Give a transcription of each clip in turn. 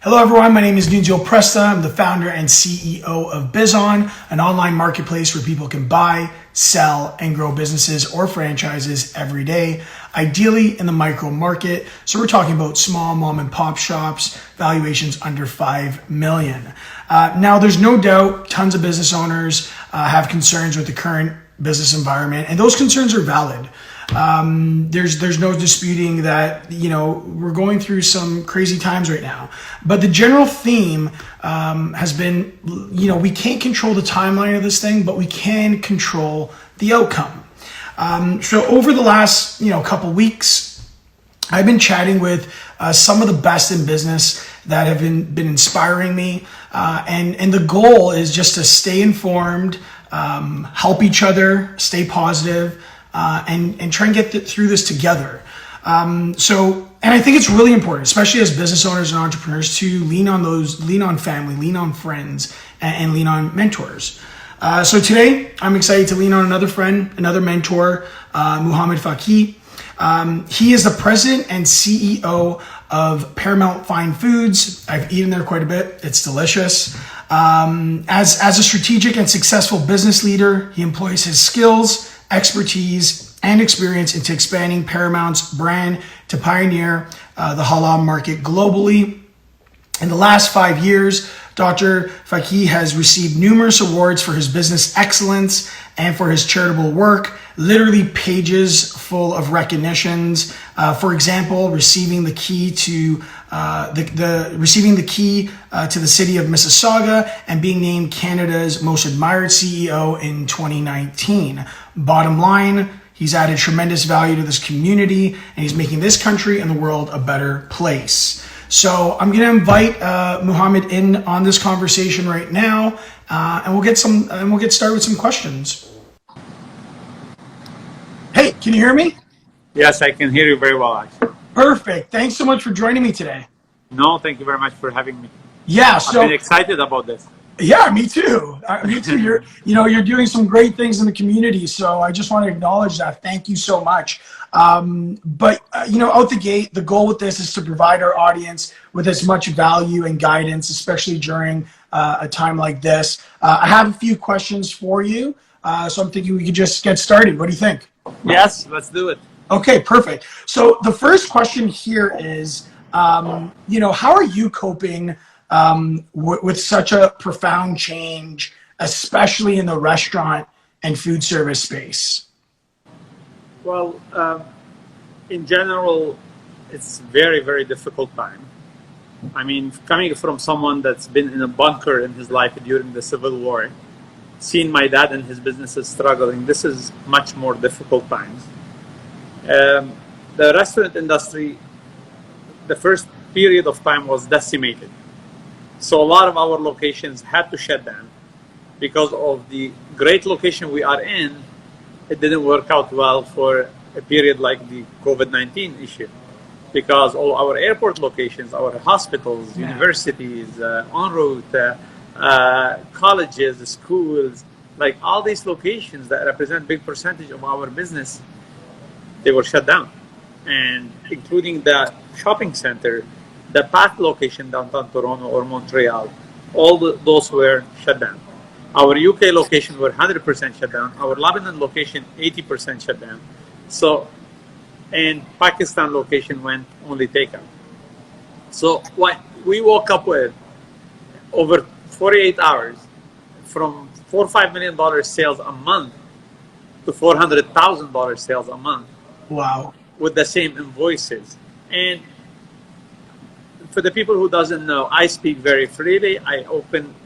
Hello everyone, my name is Nunzio Presta. I'm the founder and CEO of Bizon, an online marketplace where people can buy, sell, and grow businesses or franchises every day, ideally in the micro market. So we're talking about small mom and pop shops, valuations under 5 million. Now there's no doubt tons of business owners have concerns with the current business environment, and those concerns are valid. There's no disputing that, we're going through some crazy times right now. But the general theme has been, we can't control the timeline of this thing, but we can control the outcome. So over the last, couple weeks, I've been chatting with some of the best in business that have been inspiring me. And the goal is just to stay informed, help each other, stay positive, and try and get through this together. And I think it's really important, especially as business owners and entrepreneurs, to lean on family, lean on friends, and lean on mentors. So today, I'm excited to lean on another friend, another mentor, Mohamad Fakih. He is the president and CEO of Paramount Fine Foods. I've eaten there quite a bit. It's delicious. As a strategic and successful business leader, he employs his skills, expertise, and experience into expanding Paramount's brand to pioneer the halal market globally. In the last 5 years, Dr. Fakih has received numerous awards for his business excellence and for his charitable work, literally pages full of recognitions. For example, receiving the key to the city of Mississauga and being named Canada's most admired CEO in 2019. Bottom line, he's added tremendous value to this community, and he's making this country and the world a better place. So I'm going to invite Mohamad in on this conversation right now, and we'll get started with some questions. Hey, can you hear me? Yes, I can hear you very well, actually. Perfect. Thanks so much for joining me today. No, thank you very much for having me. Yeah, so I've been excited about this. Yeah, me too. Me too. You're doing some great things in the community, so I just want to acknowledge that. Thank you so much. Out the gate, the goal with this is to provide our audience with as much value and guidance, especially during a time like this. I have a few questions for you, so I'm thinking we could just get started. What do you think? Yes, let's do it. Okay, perfect. So the first question here is, how are you coping with such a profound change, especially in the restaurant and food service space? Well, in general, it's very, very difficult time. I mean, coming from someone that's been in a bunker in his life during the Civil War, seeing my dad and his businesses struggling, this is much more difficult times. The restaurant industry, the first period of time was decimated. So a lot of our locations had to shut down because of the great location we are in. It didn't work out well for a period like the COVID-19 issue, because all our airport locations, our hospitals, universities, en route, colleges, schools, like all these locations that represent a big percentage of our business, they were shut down. And including the shopping center, the Path location downtown Toronto or Montreal, all those were shut down. Our UK location were 100% shut down. Our Lebanon location, 80% shut down. So, and Pakistan location went only takeout. So what we woke up with over 48 hours from $4 or $5 million sales a month to $400,000 sales a month. Wow. With the same invoices. And for the people who doesn't know, I speak very freely. I open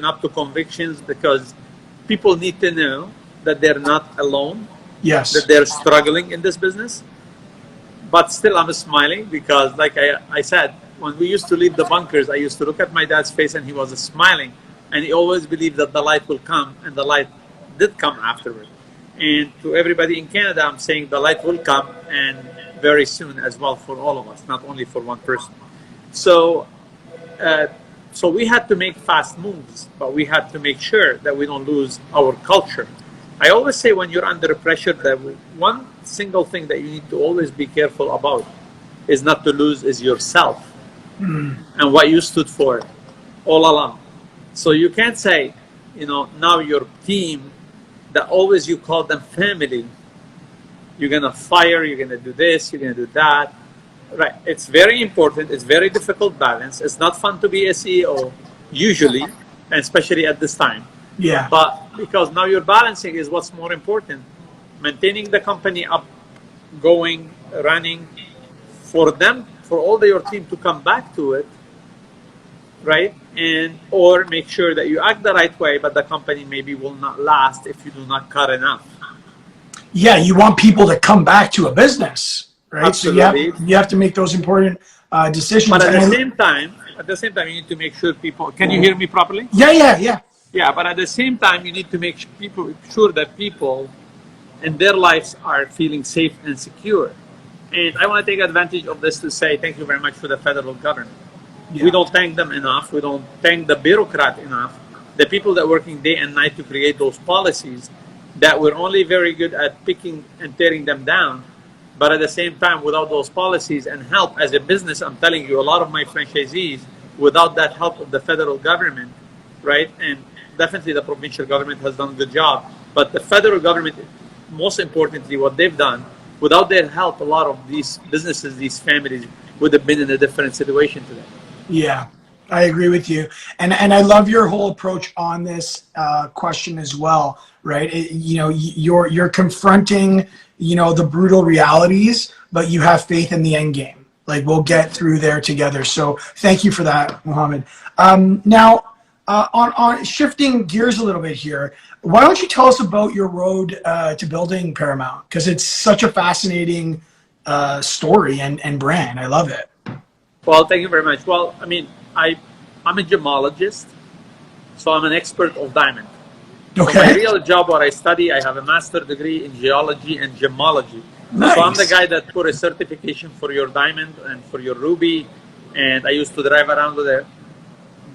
up to convictions because people need to know that they're not alone. Yes. That they're struggling in this business. But still I'm smiling because, like I said, when we used to leave the bunkers, I used to look at my dad's face and he was smiling, and he always believed that the light will come, and the light did come afterward. And to everybody in Canada, I'm saying the light will come, and very soon as well for all of us, not only for one person. So we had to make fast moves, but we had to make sure that we don't lose our culture. I always say when you're under pressure, that one single thing that you need to always be careful about is not to lose is yourself. and what you stood for all along. So you can't say, now your team that always you call them family, you're going to fire, you're going to do this, you're going to do that. Right. It's very important. It's very difficult balance. It's not fun to be a CEO usually, and especially at this time. Yeah. But because now you're balancing is what's more important. Maintaining the company up, going, running, for them, for all your team to come back to it, right? Or make sure that you act the right way, but the company maybe will not last if you do not cut enough. Yeah, you want people to come back to a business, right? Absolutely. So you have to make those important decisions. But at the same time, you need to make sure people. Can you hear me properly? Yeah. Yeah, but at the same time, you need to make sure that people in their lives are feeling safe and secure. And I want to take advantage of this to say thank you very much for the federal government. Yeah. We don't thank them enough. We don't thank the bureaucrat enough. The people that are working day and night to create those policies that we're only very good at picking and tearing them down. But at the same time, without those policies and help as a business, I'm telling you, a lot of my franchisees, without that help of the federal government, right? And definitely the provincial government has done a good job. But the federal government, most importantly, what they've done, without their help, a lot of these businesses, these families would have been in a different situation today. Yeah, I agree with you. And I love your whole approach on this question as well, right? You're confronting, the brutal realities, but you have faith in the end game. Like, we'll get through there together. So thank you for that, Mohamad. Now, on shifting gears a little bit here, why don't you tell us about your road to building Paramount? Because it's such a fascinating story and brand. I love it. Well, thank you very much. Well, I mean, I'm a gemologist, so I'm an expert of diamond. Okay. So my real job, what I study, I have a master's degree in geology and gemology. Nice. So I'm the guy that put a certification for your diamond and for your ruby, and I used to drive around with a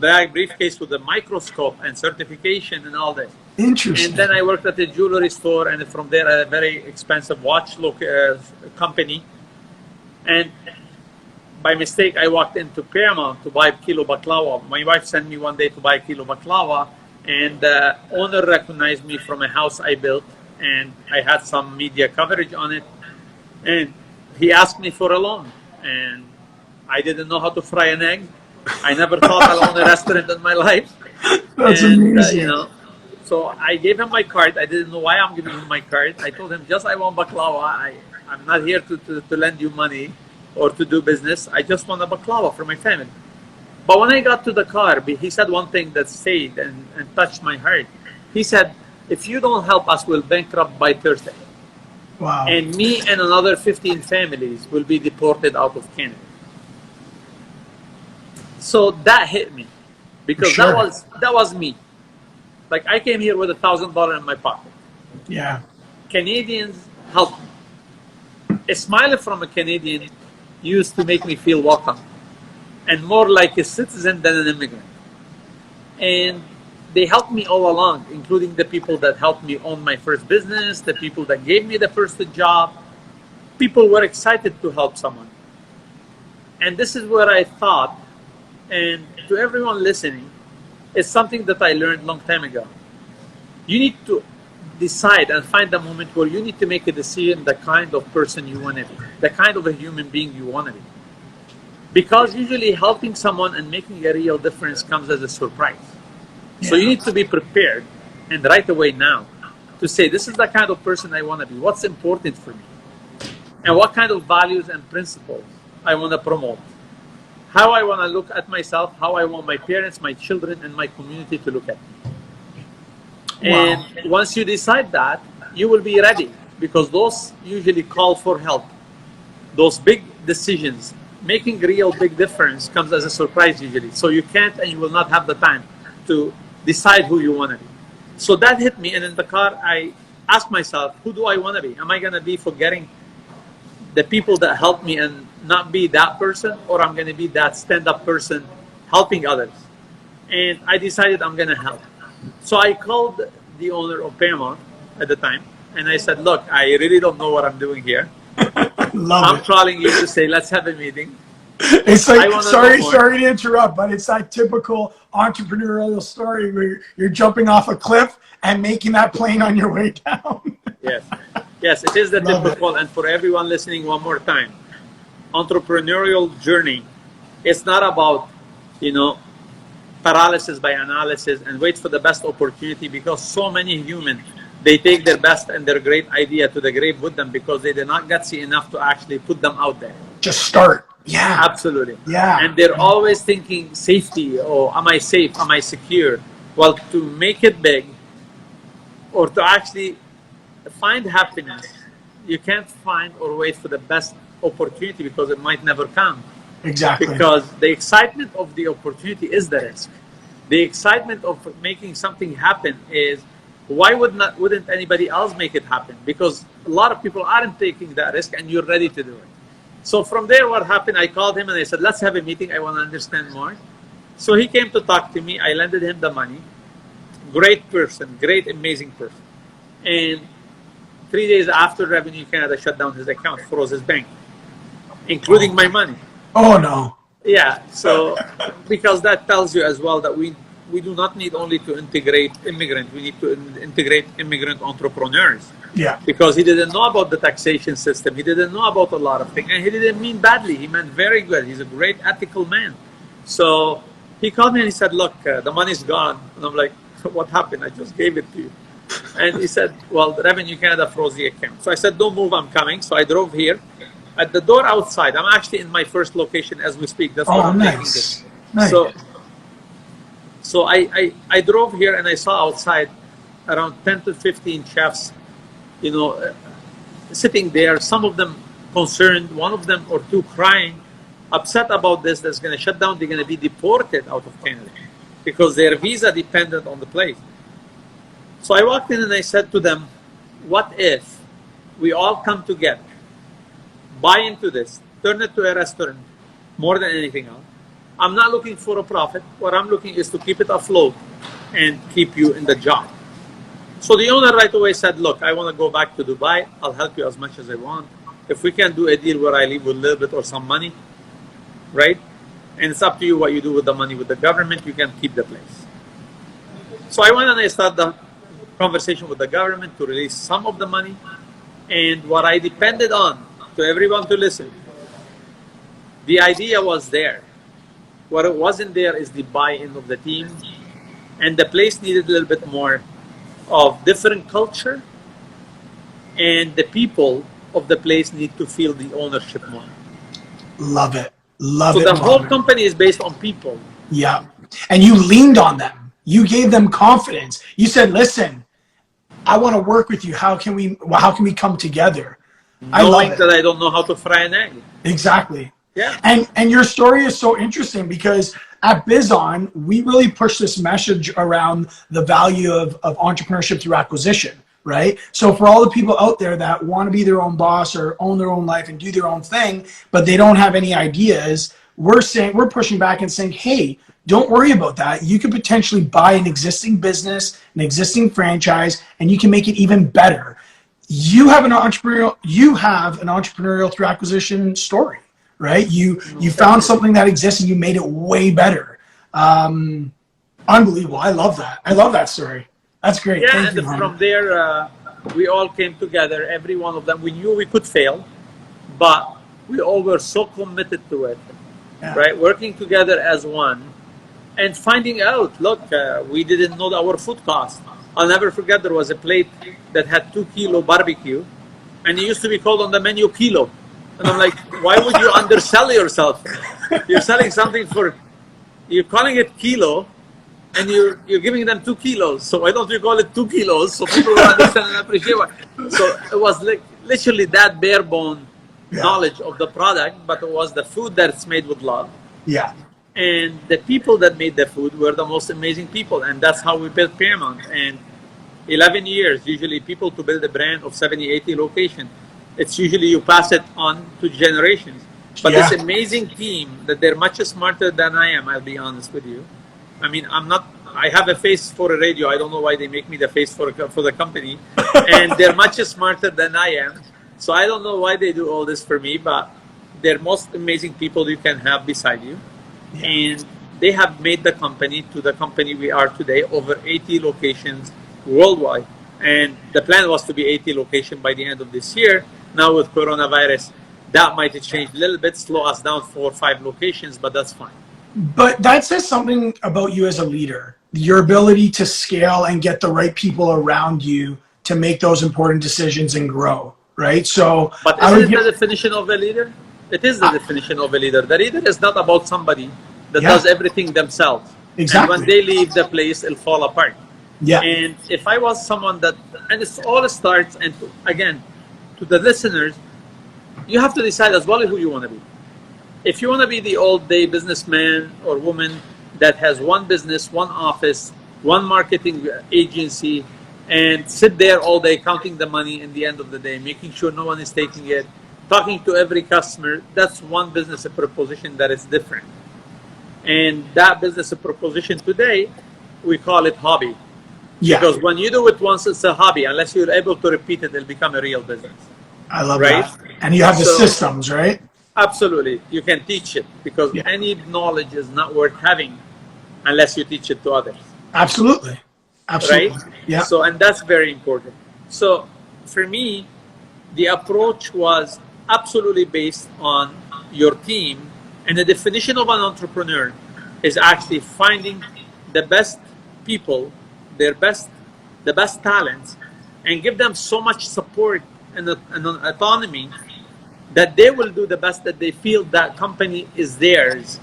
bag briefcase with a microscope and certification and all that. Interesting. And then I worked at a jewelry store, and from there a very expensive watch company. And by mistake, I walked into Paramount to buy kilo baklava. My wife sent me one day to buy kilo baklava, and the owner recognized me from a house I built, and I had some media coverage on it. And he asked me for a loan, and I didn't know how to fry an egg. I never thought I'll own a restaurant in my life. That's amazing. So I gave him my card. I didn't know why I'm giving him my card. I told him, just I want baklava. I'm not here to lend you money or to do business. I just want a baklava for my family. But when I got to the car, he said one thing that stayed and touched my heart. He said, if you don't help us, we'll bankrupt by Thursday. Wow. And me and another 15 families will be deported out of Canada. So that hit me, because Sure. that was me. Like, I came here with $1,000 in my pocket. Yeah. Canadians helped me. A smile from a Canadian used to make me feel welcome and more like a citizen than an immigrant. And they helped me all along, including the people that helped me own my first business, the people that gave me the first job. People were excited to help someone. And this is where I thought, and to everyone listening, it's something that I learned a long time ago. You need to decide and find the moment where you need to make a decision, the kind of person you want to be, the kind of a human being you want to be. Because usually helping someone and making a real difference comes as a surprise. Yeah. So you need to be prepared and right away now to say, this is the kind of person I want to be. What's important for me? And what kind of values and principles I want to promote. How I want to look at myself, how I want my parents, my children, and my community to look at me. Wow. And once you decide that, you will be ready, because those usually call for help. Those big decisions, making real big difference, comes as a surprise usually. So you can't and you will not have the time to decide who you want to be. So that hit me, and in the car I asked myself, who do I want to be? Am I going to be forgetting the people that helped me and not be that person, or I'm going to be that stand-up person helping others? And I decided I'm going to help. So I called the owner of Paramount at the time, and I said, look, I really don't know what I'm doing here. I'm calling you to say, let's have a meeting. It's I like, want to know more. sorry to interrupt, but it's that typical entrepreneurial story where you're jumping off a cliff and making that plane on your way down. Yes, yes, it is the Love it. typical. And for everyone listening, one more time, entrepreneurial journey. It's not about, you know, paralysis by analysis and wait for the best opportunity, because so many humans, they take their best and their great idea to the grave with them because they did not gutsy enough to actually put them out there. Just start. Yeah. Absolutely. Yeah. And they're always thinking safety, or am I safe? Am I secure? Well, to make it big or to actually find happiness, you can't find or wait for the best opportunity because it might never come. Exactly. Because the excitement of the opportunity is the risk. The excitement of making something happen is, why wouldn't anybody else make it happen? Because a lot of people aren't taking that risk and you're ready to do it. So from there, what happened, I called him and I said, let's have a meeting. I want to understand more. So he came to talk to me. I lended him the money. Great person, great, amazing person. And 3 days after, Revenue Canada shut down his account, froze his bank, including my money. Oh, no. Yeah, so because that tells you as well that we do not need only to integrate immigrants, we need to integrate immigrant entrepreneurs. Yeah. Because he didn't know about the taxation system, he didn't know about a lot of things, and he didn't mean badly, he meant very good. He's a great ethical man. So he called me and he said, look, the money's gone. And I'm like, what happened? I just gave it to you. And he said, well, the Revenue Canada froze the account. So I said, don't move, I'm coming. So I drove here. At the door outside, I'm actually in my first location as we speak. That's what I'm taking this. Nice. So I drove here and I saw outside around 10 to 15 chefs, you know, sitting there, some of them concerned, one of them or two crying, upset about this, that's going to shut down, they're going to be deported out of Canada because their visa dependent on the place. So I walked in and I said to them, what if we all come together, buy into this, turn it to a restaurant more than anything else. I'm not looking for a profit. What I'm looking is to keep it afloat and keep you in the job. So the owner right away said, look, I want to go back to Dubai. I'll help you as much as I want. If we can do a deal where I leave with a little bit or some money, right? And it's up to you what you do with the money with the government. You can keep the place. So I went and I started the conversation with the government to release some of the money. And what I depended on, to everyone to listen, the idea was there. What it wasn't there is the buy-in of the team. And the place needed a little bit more of different culture. And the people of the place need to feel the ownership more. Love it. Love it. So the whole company is based on people. Yeah. And you leaned on them. You gave them confidence. You said, listen, I want to work with you. How can we come together? I love it. That I don't know how to fry an egg. Exactly. Yeah. And your story is so interesting because at Bizon, we really push this message around the value of entrepreneurship through acquisition, right? So for all the people out there that want to be their own boss or own their own life and do their own thing, but they don't have any ideas, we're pushing back and saying, hey, don't worry about that. You could potentially buy an existing business, an existing franchise, and you can make it even better. You have an entrepreneurial through acquisition story, right? You found something that exists and you made it way better. Unbelievable. I love that. I love that story. That's great. Yeah, Thank and you, from there, we all came together, every one of them. We knew we could fail, but we all were so committed to it, right? Working together as one and finding out, look, we didn't know our food cost. I'll never forget, there was a plate that had 2 kilo barbecue, and it used to be called on the menu kilo. And I'm like, why would you undersell yourself? You're selling something you're calling it kilo, and you're giving them 2 kilos. So why don't you call it 2 kilos so people will understand and appreciate what? So it was like literally that bare bone knowledge of the product, but it was the food that's made with love. Yeah. And the people that made the food were the most amazing people. And that's how we built Paramount. And 11 years, usually people to build a brand of 70, 80 locations, it's usually you pass it on to generations. But this amazing team that they're much smarter than I am, I'll be honest with you. I mean, I have a face for a radio. I don't know why they make me the face for the company. And they're much smarter than I am. So I don't know why they do all this for me, but they're most amazing people you can have beside you. Yeah. And they have made the company to the company we are today, over 80 locations worldwide. And the plan was to be 80 locations by the end of this year. Now with coronavirus, that might change a little bit, slow us down 4 or 5 locations, but that's fine. But that says something about you as a leader, your ability to scale and get the right people around you to make those important decisions and grow, right? So, but isn't it the definition of a leader? It is the definition of a leader. The leader is not about somebody that does everything themselves. Exactly. And when they leave the place, it'll fall apart. Yeah. And if I was someone that, and it's all starts, and again, to the listeners, you have to decide as well who you want to be. If you want to be the old day businessman or woman that has one business, one office, one marketing agency, and sit there all day counting the money in the end of the day, making sure no one is taking it, talking to every customer, that's one business proposition that is different. And that business proposition today, we call it hobby. Yeah. Because when you do it once, it's a hobby. Unless you're able to repeat it, it'll become a real business. I love that. And you have the systems, right? Absolutely. You can teach it, because any knowledge is not worth having unless you teach it to others. Absolutely. Absolutely. Right? Yeah. So, and that's very important. So for me, the approach was absolutely based on your team. And the definition of an entrepreneur is actually finding the best people, the best talents, and give them so much support and autonomy that they will do the best that they feel that company is theirs.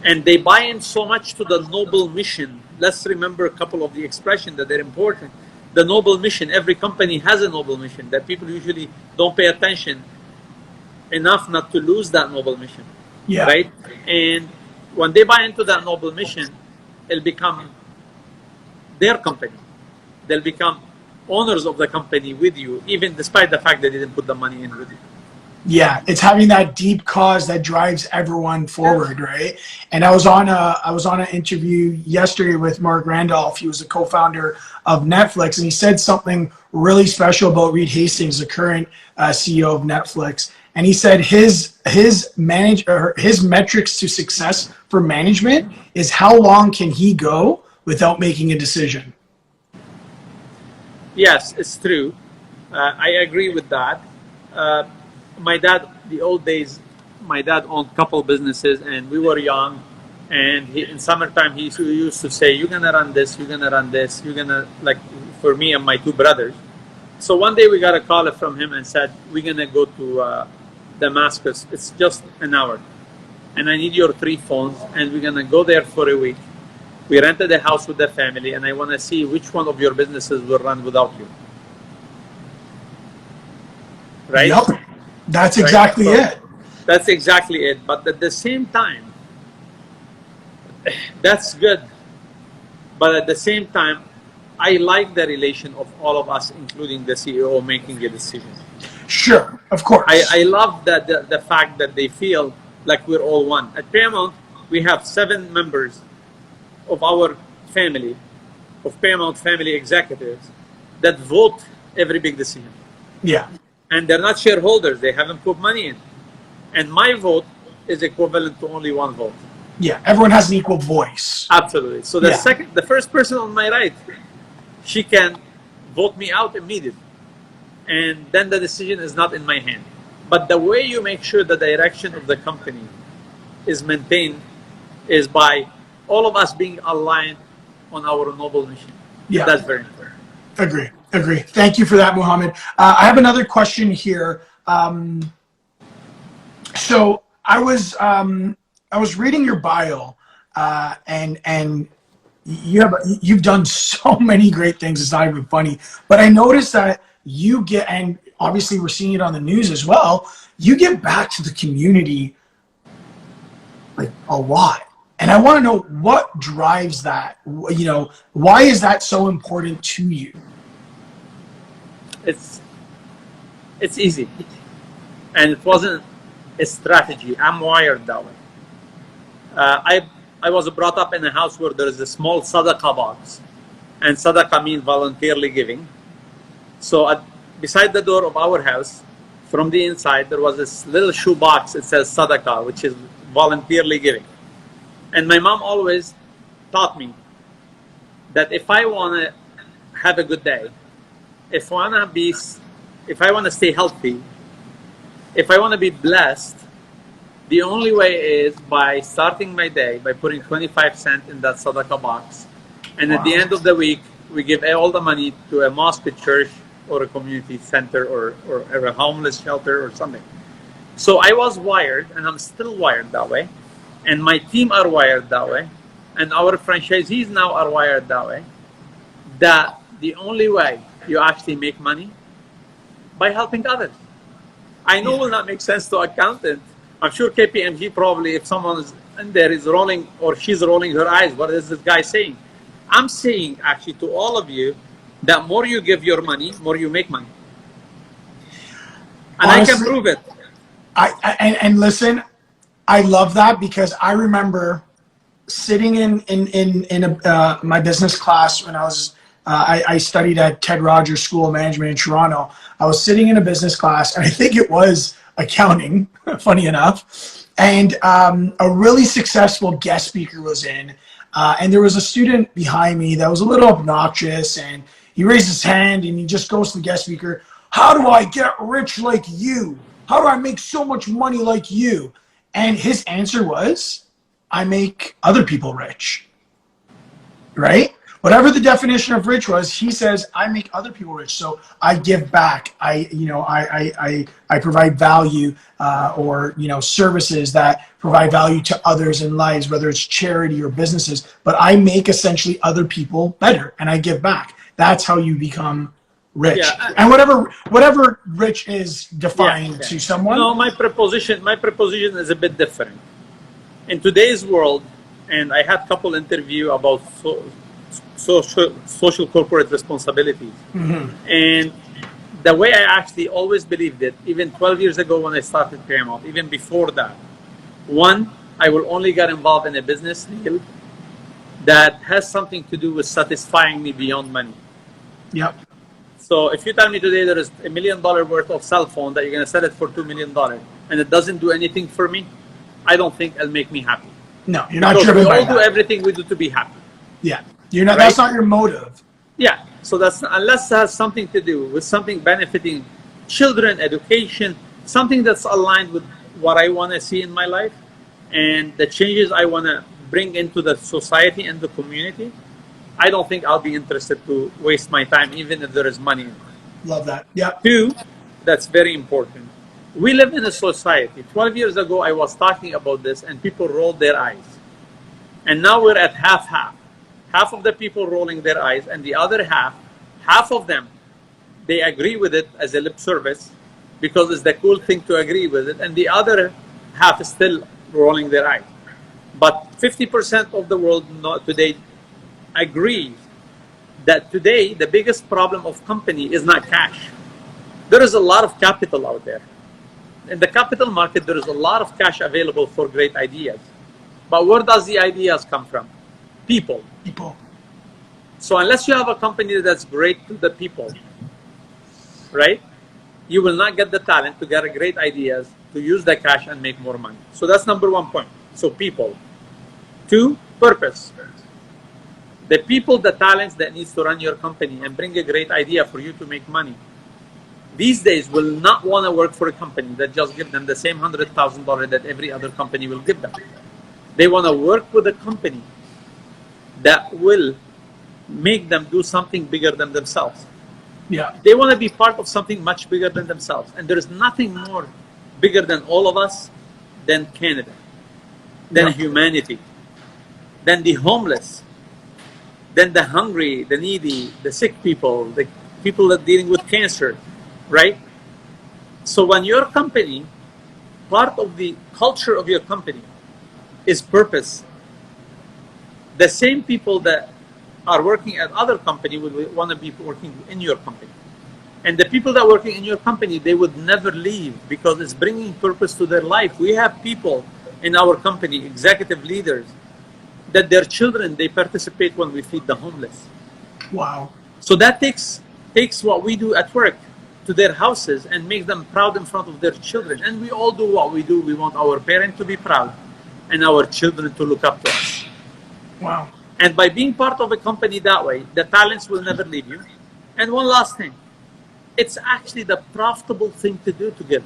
And they buy in so much to the noble mission. Let's remember a couple of the expressions that are important. The noble mission, every company has a noble mission that people usually don't pay attention enough not to lose that noble mission. Yeah. Right? And when they buy into that noble mission, it'll become their company. They'll become owners of the company with you, even despite the fact they didn't put the money in with you. Yeah, it's having that deep cause that drives everyone forward, right? And I was on an interview yesterday with Mark Randolph. He was the co-founder of Netflix, and he said something really special about Reed Hastings, the current CEO of Netflix. And he said his metrics to success for management is how long can he go without making a decision. Yes, it's true. I agree with that. My dad, the old days, my dad owned a couple businesses, and we were young. And in summertime, he used to say, "You're gonna run this. You're gonna run this. You're gonna," like for me and my 2 brothers. So one day we got a call from him and said, "We're gonna go to Damascus. It's just an hour, and I need your 3 phones, and we're gonna go there for a week. We rented a house with the family, and I want to see which one of your businesses will run without you." Right? Yep. That's exactly it. That's exactly it. But at the same time, that's good. But at the same time, I like the relation of all of us, including the CEO, making a decision. Sure, of course. I love that the fact that they feel like we're all one. At Paramount, we have 7 members of our family, of Paramount family executives, that vote every big decision. Yeah. And they're not shareholders. They haven't put money in. And my vote is equivalent to only 1 vote. Yeah, everyone has an equal voice. Absolutely. So the first person on my right, she can vote me out immediately. And then the decision is not in my hand. But the way you make sure the direction of the company is maintained is by all of us being aligned on our noble mission. Yeah. That's very important. Agree. Thank you for that, Mohamad. I have another question here. So I was reading your bio, and you've done so many great things. It's not even funny, but I noticed that you get, and obviously we're seeing it on the news as well, you get back to the community like a lot. And I want to know what drives that. You know, why is that so important to you? It's easy, and it wasn't a strategy. I'm wired that way. I was brought up in a house where there is a small sadaqah box, and sadaqah means voluntarily giving. So beside the door of our house, from the inside, there was this little shoe box. It says Sadaqah, which is voluntarily giving. And my mom always taught me that if I want to have a good day, if I want to stay healthy, if I want to be blessed, the only way is by starting my day by putting 25 cents in that Sadaqah box. And at the end of the week, we give all the money to a mosque, a church, or a community center, or a homeless shelter or something. So I was wired, and I'm still wired that way. And my team are wired that way. And our franchisees now are wired that way. That the only way you actually make money by helping others. I know it will not make sense to accountant. I'm sure KPMG probably, if someone is in there is rolling or she's rolling her eyes, what is this guy saying? I'm saying actually to all of you that more you give your money, more you make money. And honestly, I can prove it. And listen, I love that because I remember sitting in my business class when I studied at Ted Rogers School of Management in Toronto. I was sitting in a business class, and I think it was accounting, funny enough, and a really successful guest speaker was in, and there was a student behind me that was a little obnoxious, and he raised his hand and he just goes to the guest speaker, "How do I get rich like you? How do I make so much money like you?" And his answer was, "I make other people rich." Right? Whatever the definition of rich was, he says, "I make other people rich." So I give back. I provide value or services that provide value to others in lives, whether it's charity or businesses. But I make essentially other people better, and I give back. That's how you become rich. Yeah, and whatever rich is defined to someone. No, my proposition is a bit different. In today's world, and I had a couple interview about social corporate responsibilities. Mm-hmm. And the way I actually always believed it, even 12 years ago when I started Paramount, even before that, one, I will only get involved in a business deal that has something to do with satisfying me beyond money. Yep. So if you tell me today there is $1 million worth of cell phone that you're going to sell it for $2 million and it doesn't do anything for me, I don't think it'll make me happy. No, you're not driven by that. We all do everything we do to be happy. Yeah. You're not. Right? That's not your motive. Yeah. So that's unless it has something to do with something benefiting children, education, something that's aligned with what I want to see in my life and the changes I want to bring into the society and the community, I don't think I'll be interested to waste my time, even if there is money in it. Love that. Yeah. Two, that's very important. We live in a society. 12 years ago, I was talking about this and people rolled their eyes. And now we're at half-half. Half of the people rolling their eyes, and the other half of them, they agree with it as a lip service because it's the cool thing to agree with it, and the other half is still rolling their eyes. But 50% of the world today agrees that today the biggest problem of company is not cash. There is a lot of capital out there. In the capital market, there is a lot of cash available for great ideas. But where does the ideas come from? People. So unless you have a company that's great to the people, right, you will not get the talent to get great ideas, to use the cash and make more money. So that's number 1 point. So people. 2, purpose. The people, the talents that needs to run your company and bring a great idea for you to make money, these days will not want to work for a company that just give them the same $100,000 that every other company will give them. They want to work with a company that will make them do something bigger than themselves. Yeah. They want to be part of something much bigger than themselves. And there is nothing more bigger than all of us than Canada, than humanity, than the homeless, than the hungry, the needy, the sick people, the people that are dealing with cancer, right? So when your company, part of the culture of your company is purpose, the same people that are working at other company would want to be working in your company. And the people that are working in your company, they would never leave because it's bringing purpose to their life. We have people in our company, executive leaders, that their children, they participate when we feed the homeless. Wow. So that takes what we do at work to their houses and make them proud in front of their children. And we all do what we do. We want our parents to be proud and our children to look up to us. Wow. And by being part of a company that way, the talents will never leave you. And one last thing, it's actually the profitable thing to do to give.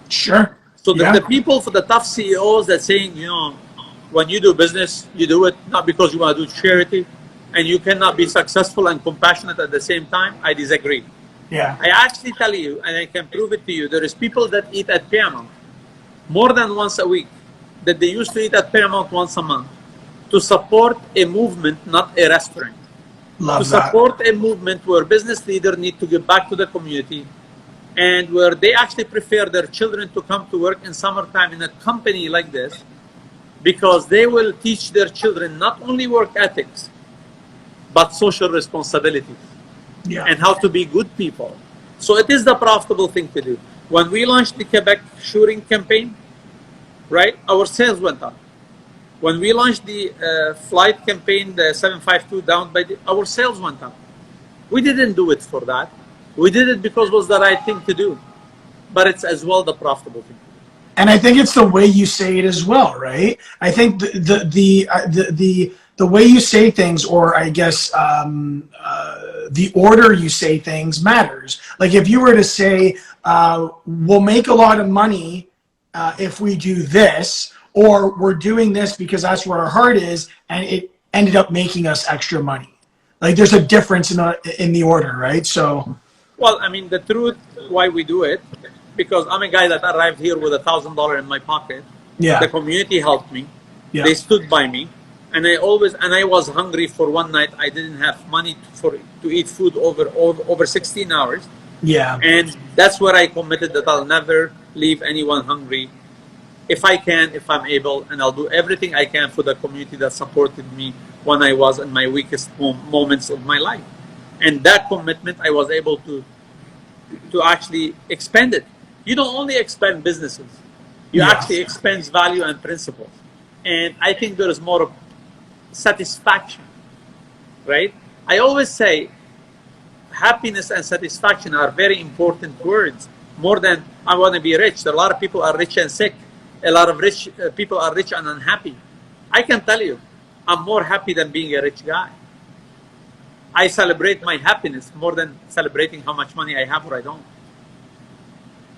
Sure. So the people, for the tough CEOs that saying, when you do business, you do it not because you want to do charity, and you cannot be successful and compassionate at the same time, I disagree. Yeah. I actually tell you, and I can prove it to you, there is people that eat at Paramount more than once a week, that they used to eat at Paramount once a month, to support a movement, not a restaurant. Love to that. support a movement where business leaders need to give back to the community, and where they actually prefer their children to come to work in summertime in a company like this, because they will teach their children not only work ethics, but social responsibility, and how to be good people. So it is the profitable thing to do. When we launched the Quebec shooting campaign, right, our sales went up. When we launched the flight campaign, the 752 down by our sales went up. We didn't do it for that. We did it because it was the right thing to do. But it's as well the profitable thing to do. And I think it's the way you say it as well, right? I think the way you say things, or I guess the order you say things matters. Like if you were to say, we'll make a lot of money if we do this, or we're doing this because that's where our heart is, and it ended up making us extra money. Like there's a difference in the order, right? So, well, I mean, the truth why we do it, because I'm a guy that arrived here with $1,000 in my pocket. Yeah. The community helped me. Yeah. They stood by me, and I was hungry for one night. I didn't have money to eat food over 16 hours. Yeah. And that's where I committed that I'll never leave anyone hungry. If I can, if I'm able, and I'll do everything I can for the community that supported me when I was in my weakest moments of my life. And that commitment, I was able to actually expand it. You don't only expand businesses, you actually expand value and principles. And I think there is more satisfaction, right? I always say happiness and satisfaction are very important words, more than I want to be rich. A lot of people are rich and sick. A lot of rich people are rich and unhappy. I can tell you, I'm more happy than being a rich guy. I celebrate my happiness more than celebrating how much money I have or I don't.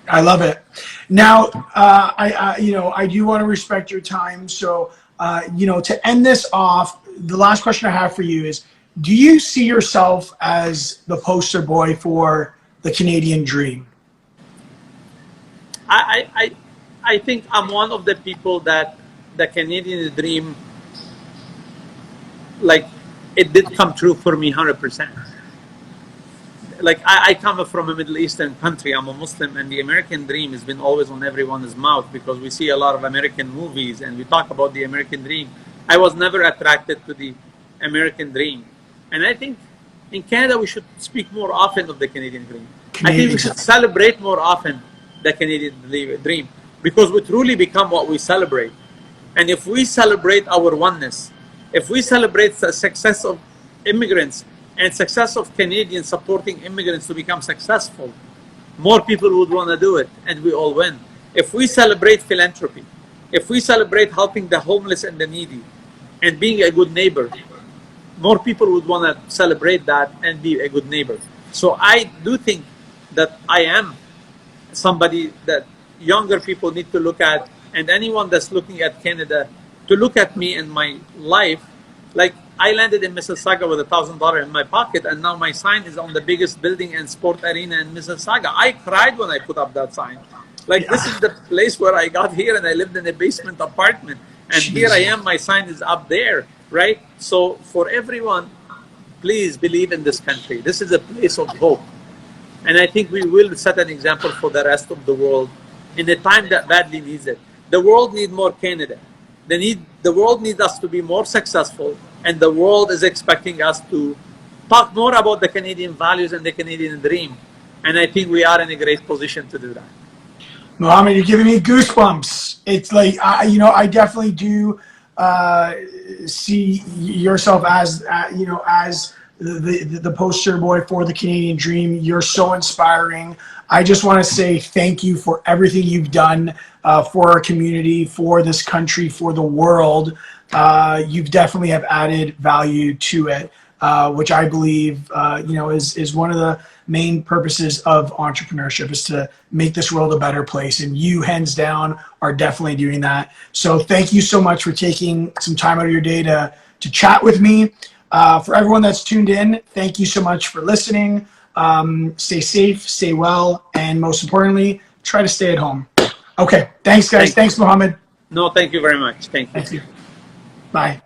I love it. Now, I do want to respect your time. So, to end this off, the last question I have for you is, do you see yourself as the poster boy for the Canadian dream? I think I'm one of the people that the Canadian dream, like, it did come true for me 100%. Like, I come from a Middle Eastern country. I'm a Muslim, and the American dream has been always on everyone's mouth because we see a lot of American movies and we talk about the American dream. I was never attracted to the American dream. And I think in Canada, we should speak more often of the Canadian dream. I think we should celebrate more often the Canadian dream, because we truly become what we celebrate. And if we celebrate our oneness, if we celebrate the success of immigrants and success of Canadians supporting immigrants to become successful, more people would want to do it, and we all win. If we celebrate philanthropy, if we celebrate helping the homeless and the needy, and being a good neighbor, more people would want to celebrate that and be a good neighbor. So I do think that I am somebody that younger people need to look at, and anyone that's looking at Canada, to look at me and my life. Like, I landed in Mississauga with $1,000 in my pocket, and now my sign is on the biggest building and sport arena in Mississauga. I cried when I put up that sign. Like, this is the place where I got here, and I lived in a basement apartment. And here I am, my sign is up there, right? So for everyone, please believe in this country. This is a place of hope. And I think we will set an example for the rest of the world in a time that badly needs it. The world needs more Canada. The world needs us to be more successful, and the world is expecting us to talk more about the Canadian values and the Canadian dream. And I think we are in a great position to do that. Mohamad, you're giving me goosebumps. It's like, I definitely do see yourself as, as the poster boy for the Canadian dream. You're so inspiring. I just want to say thank you for everything you've done for our community, for this country, for the world. You've definitely have added value to it, which I believe is one of the main purposes of entrepreneurship, is to make this world a better place. And you, hands down, are definitely doing that. So thank you so much for taking some time out of your day to chat with me. For everyone that's tuned in, thank you so much for listening. Stay safe, stay well, and most importantly, try to stay at home. Okay, thanks guys. Thanks, Mohamad. No, thank you very much. Thank you. Thank you. Bye.